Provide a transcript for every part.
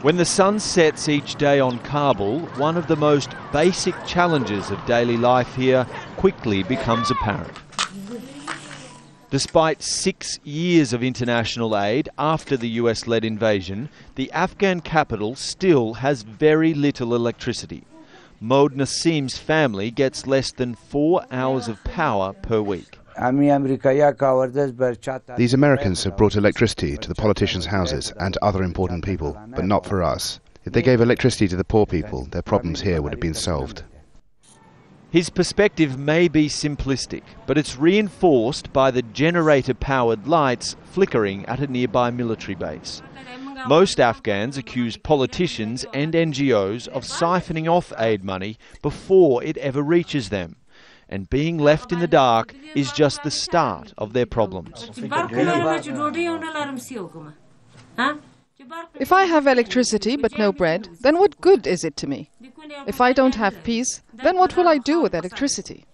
When the sun sets each day on Kabul, one of the most basic challenges of daily life here quickly becomes apparent. Despite 6 years of international aid after the US-led invasion, the Afghan capital still has very little electricity. Maud Nassim's family gets less than 4 hours of power per week. These Americans have brought electricity to the politicians' houses and other important people, but not for us. If they gave electricity to the poor people, their problems here would have been solved. His perspective may be simplistic, but it's reinforced by the generator-powered lights flickering at a nearby military base. Most Afghans accuse politicians and NGOs of siphoning off aid money before it ever reaches them. And being left in the dark is just the start of their problems. If I have electricity but no bread, then what good is it to me? If I don't have peace, then what will I do with electricity?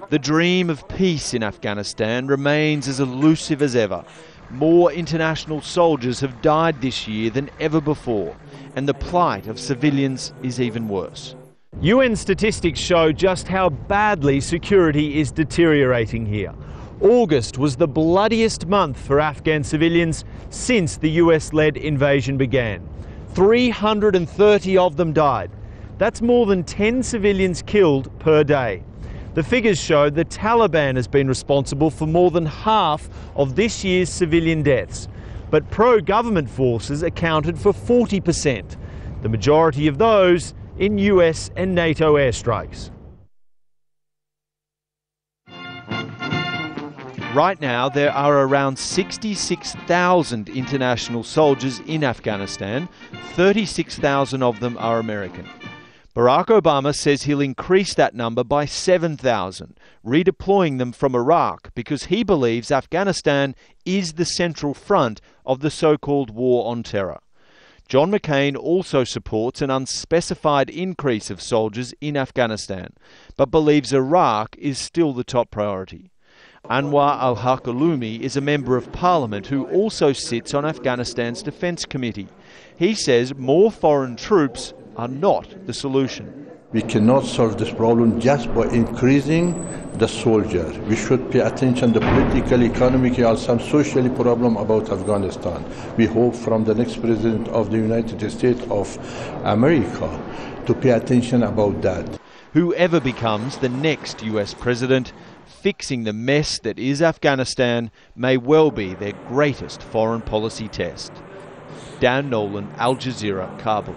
The dream of peace in Afghanistan remains as elusive as ever. More international soldiers have died this year than ever before, and the plight of civilians is even worse. UN statistics show just how badly security is deteriorating here. August was the bloodiest month for Afghan civilians since the US-led invasion began. 330 of them died. That's more than 10 civilians killed per day. The figures show the Taliban has been responsible for more than half of this year's civilian deaths, but pro-government forces accounted for 40%, the majority of those in US and NATO airstrikes. Right now, there are around 66,000 international soldiers in Afghanistan. 36,000 of them are American. Barack Obama says he'll increase that number by 7,000, redeploying them from Iraq because he believes Afghanistan is the central front of the so-called war on terror. John McCain also supports an unspecified increase of soldiers in Afghanistan, but believes Iraq is still the top priority. Anwar al-Haq Alumi is a member of parliament who also sits on Afghanistan's defence committee. He says more foreign troops are not the solution. We cannot solve this problem just by increasing the soldier. We should pay attention to the political, economic, and some social problem about Afghanistan. We hope from the next president of the United States of America to pay attention about that. Whoever becomes the next US president, fixing the mess that is Afghanistan may well be their greatest foreign policy test. Dan Nolan, Al Jazeera, Kabul.